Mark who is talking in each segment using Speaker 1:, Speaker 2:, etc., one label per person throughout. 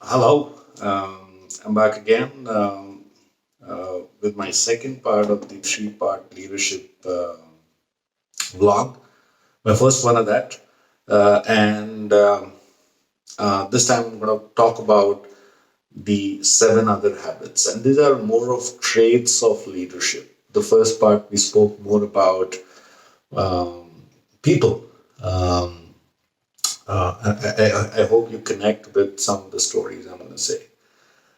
Speaker 1: Hello, I'm back again with my second part of the three-part leadership vlog. My first one of that, and this time I'm going to talk about the seven other habits, and these are more of traits of leadership. The first part we spoke more about people. Um, I hope you connect with some of the stories I'm going to say.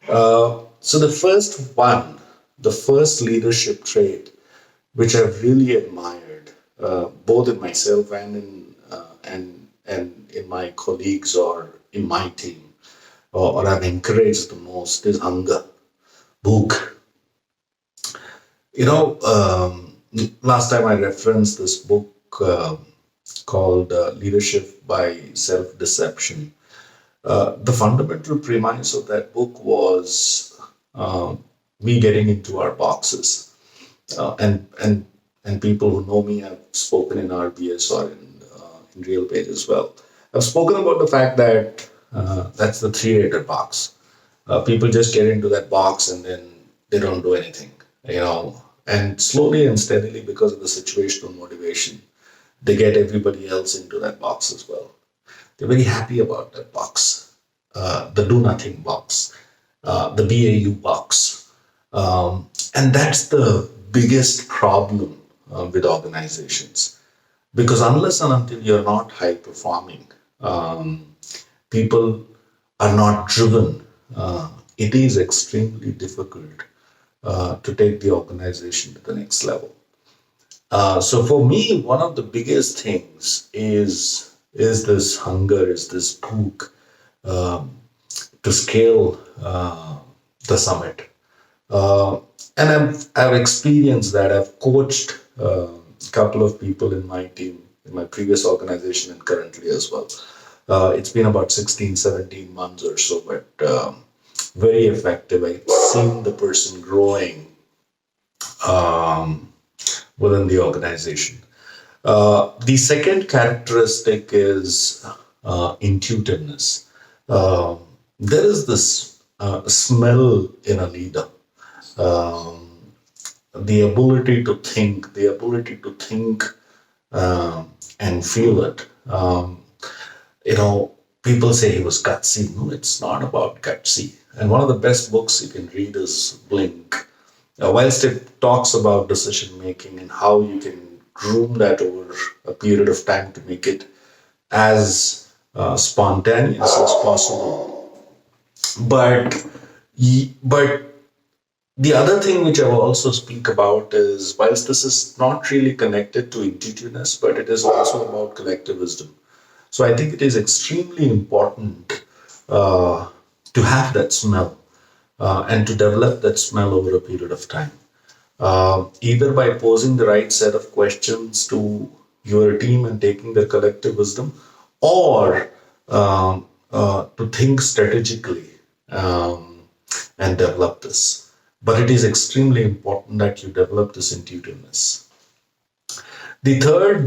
Speaker 1: So the first one, the first leadership trait, which I've really admired, both in myself and in in my colleagues or in my team, or I've encouraged the most, is hunger, book. Last time I referenced this book called Leadership by Self Deception. The fundamental premise of that book was me getting into our boxes, and people who know me have spoken in RBS or in Real Page as well. I've spoken about the fact that that's the three-rated box. People just get into that box and then they don't do anything, you know. And slowly and steadily, because of the situational motivation, they get everybody else into that box as well. They're very happy about that box, the do nothing box, the BAU box. And that's the biggest problem with organizations. Because unless and until you're not high performing, people are not driven, it is extremely difficult to take the organization to the next level. So for me, one of the biggest things is this hunger, is this book to scale the summit. Uh, and I've experienced that. I've coached a couple of people in my team, in my previous organization, and currently as well. It's been about 16, 17 months or so, but very effective. I've seen the person growing um, within the organization. The second characteristic is intuitiveness. Uh, there is this smell in a leader, um, the ability to think and feel it. You know, people say he was gutsy. No, it's not about gutsy. And one of the best books you can read is Blink. Whilst it talks about decision making and how you can groom that over a period of time to make it as spontaneous as possible, but but the other thing which I will also speak about is, whilst this is not really connected to intuitiveness, but it is also about collective wisdom. So I think it is extremely important uh, to have that smell and to develop that smell over a period of time. Either by posing the right set of questions to your team and taking their collective wisdom, or to think strategically and develop this. But it is extremely important that you develop this intuitiveness. The third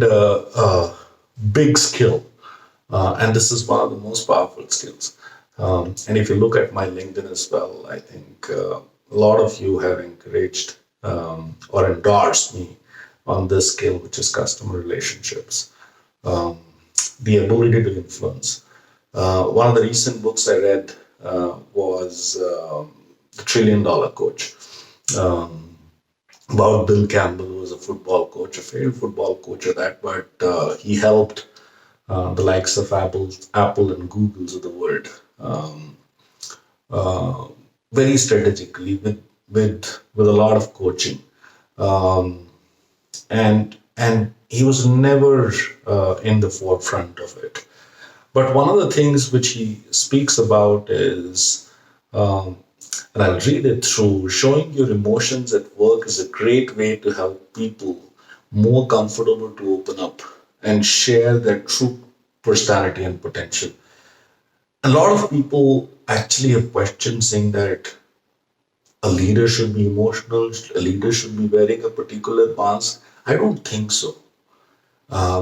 Speaker 1: big skill, and this is one of the most powerful skills. And if you look at my LinkedIn as well, I think a lot of you have encouraged or endorsed me on this skill, which is customer relationships, um, the ability to influence. One of the recent books I read was The $1 Trillion Coach, um, about Bill Campbell, who was a football coach, a failed football coach at that, but he helped the likes of Apple and Googles of the world uh, very strategically with a lot of coaching, um, and he was never in the forefront of it. But one of the things which he speaks about is, um, and I'll read it through: showing your emotions at work is a great way to help people more comfortable to open up and share their true personality and potential. A lot of people actually have questions saying that a leader should be emotional, a leader should be wearing a particular mask. I don't think so.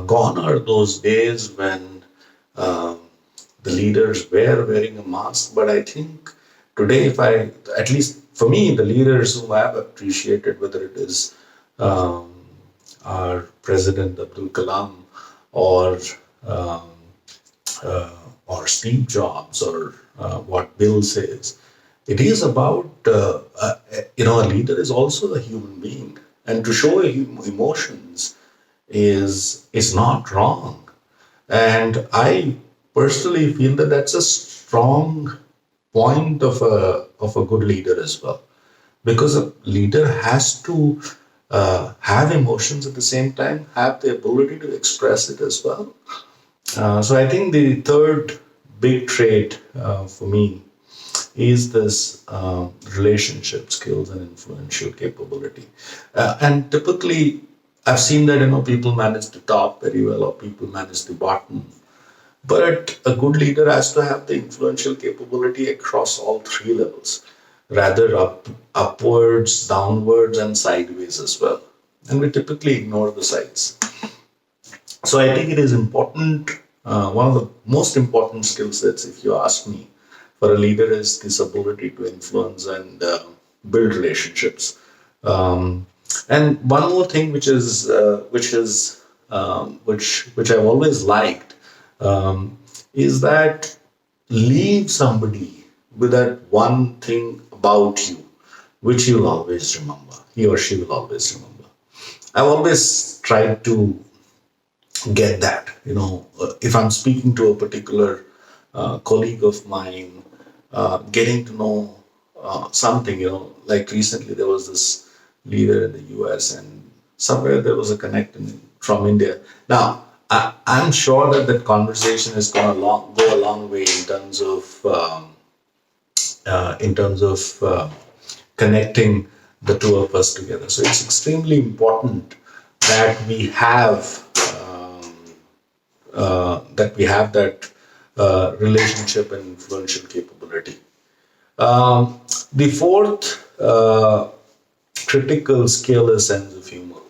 Speaker 1: Gone are those days when um, the leaders were wearing a mask. But I think today, if I, at least for me, the leaders whom I have appreciated, whether it is um, our President Abdul Kalam or um, uh, or Steve Jobs or what Bill says. It is about a leader is also a human being, and to show emotions is not wrong. And I personally feel that that's a strong point of a good leader as well, because a leader has to have emotions at the same time, have the ability to express it as well. So I think the third big trait for me is this relationship skills and influential capability. And typically, I've seen that people manage the top very well, or people manage the bottom. But a good leader has to have the influential capability across all three levels, rather upwards, downwards, and sideways as well. And we typically ignore the sides. So I think it is important. One of the most important skill sets, if you ask me, for a leader is this ability to influence and build relationships. Um, and one more thing, which I've always liked, is that leave somebody with that one thing about you, which you'll always remember. He or she will always remember. I've always tried to get that. If I'm speaking to a particular colleague of mine, getting to know something, like recently there was this leader in the US, and somewhere there was a connect from India. Now, I'm sure that that conversation is going to go a long way in terms of connecting the two of us together. So it's extremely important that we have that relationship and influential capability. The fourth critical skill is sense of humor.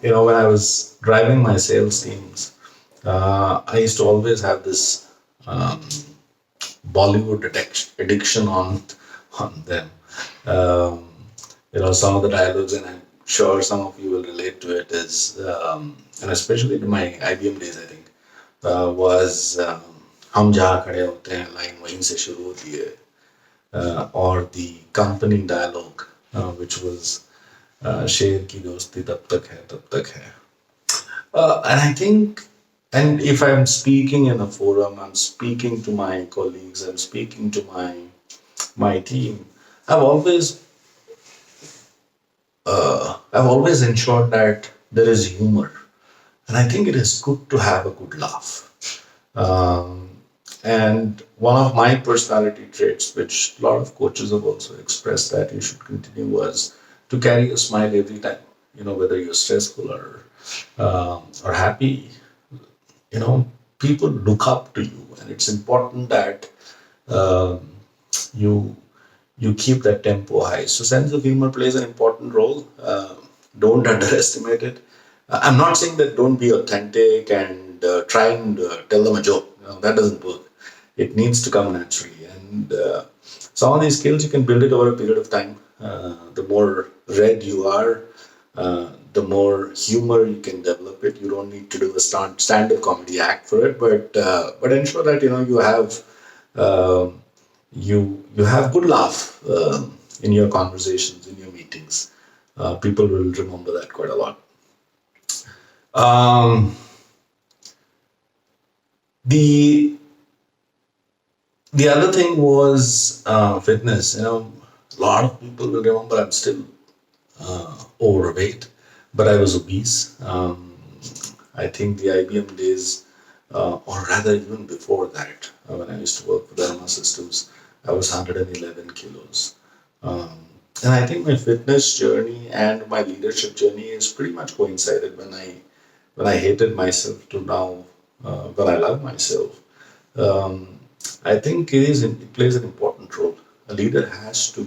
Speaker 1: When I was driving my sales teams, I used to always have this Bollywood addiction on them. Um, some of the dialogues, and I'm sure some of you will relate to it, and especially in my IBM days, I think, was हम जहाँ खड़े होते हैं line वहीं से शुरू होती है, or the company dialogue, which was शेर की दोस्ती तब तक है. And I think, and if I'm speaking in a forum, I'm speaking to my colleagues, I'm speaking to my team, I've always ensured that there is humor, and I think it is good to have a good laugh. Um, and one of my personality traits, which a lot of coaches have also expressed that you should continue, was to carry a smile every time. Whether you're stressful or happy, people look up to you, and it's important that um, you you keep that tempo high. So sense of humor plays an important role. Don't underestimate it. I'm not saying that don't be authentic and try and tell them a joke. That doesn't work. It needs to come naturally. And some of these skills you can build it over a period of time. The more read you are, the more humor you can develop it. You don't need to do a stand-up comedy act for it, but ensure that you have um you have good laugh in your conversations, in your meetings. People will remember that quite a lot. Um, the the other thing was fitness. A lot of people will remember I'm still overweight, but I was obese. I think the IBM days, or rather even before that, when I used to work for Dharma Systems, I was 111 kilos. Um, and I think my fitness journey and my leadership journey is pretty much coincided when I hated myself to now when I love myself. Um, I think it plays an important role. A leader has to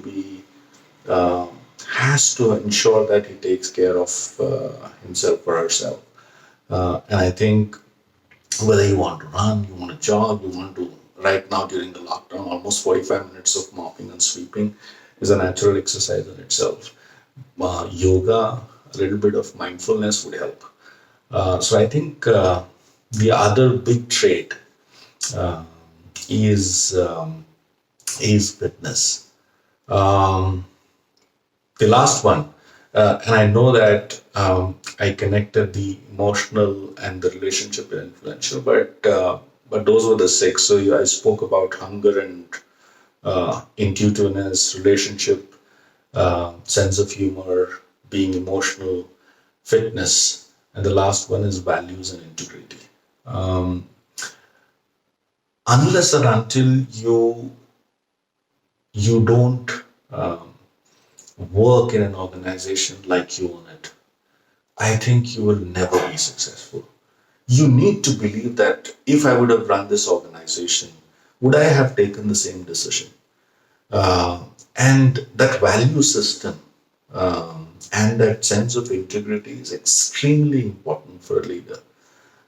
Speaker 1: ensure that he takes care of himself or herself. And I think whether you want to run, you want to jog, you want to, right now during the lockdown, almost 45 minutes of mopping and sweeping is a natural exercise in itself. Yoga, a little bit of mindfulness would help. So I think the other big trait uh, is fitness. Um, the last one, and I know that I connected the emotional and the relationship and influential, but those were the six. So I spoke about hunger and intuitiveness, relationship, sense of humor, being emotional, fitness, and the last one is values and integrity. Um, unless and until you don't um, work in an organization like you own it, I think you will never be successful. You need to believe that if I would have run this organization, would I have taken the same decision? And that value system and that sense of integrity is extremely important for a leader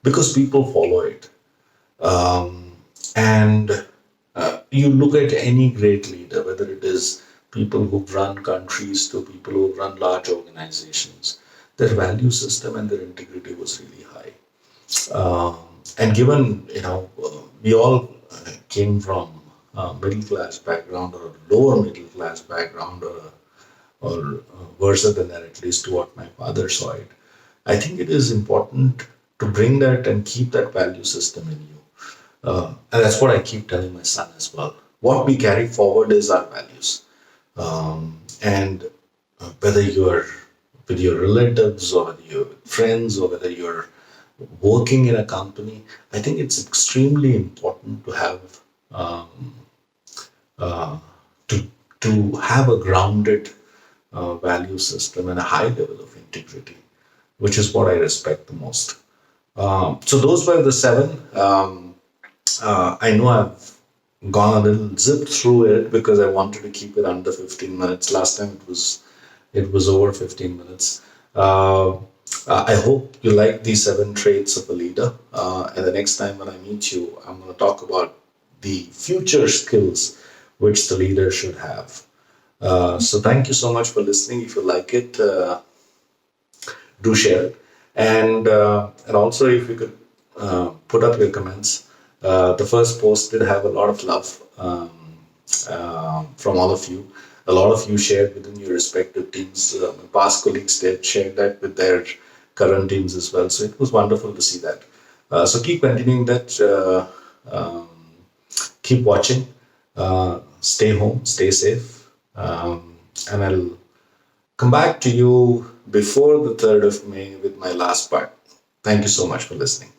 Speaker 1: because people follow it. And you look at any great leader, whether it is people who've run countries to people who've run large organizations, their value system and their integrity was really high. And given, we all came from a middle class background or a lower middle class background or worse than that, at least to what my father saw it. I think it is important to bring that and keep that value system in you. And that's what I keep telling my son as well. What we carry forward is our values. And whether you're with your relatives or with your friends or whether you're working in a company, I think it's extremely important to have uh, to have a grounded value system and a high level of integrity, which is what I respect the most. So those were the seven. I know I've gone a little zip through it because I wanted to keep it under 15 minutes. Last time it was over 15 minutes. I hope you like these seven traits of a leader. And the next time when I meet you, I'm going to talk about the future skills which the leader should have. So thank you so much for listening. If you like it, do share it, and also if you could put up your comments. The first post did have a lot of love from all of you. A lot of you shared within your respective teams. My past colleagues did shared that with their current teams as well. So it was wonderful to see that. So keep continuing that. Keep watching. Stay home. Stay safe. And I'll come back to you before the 3rd of May with my last part. Thank you so much for listening.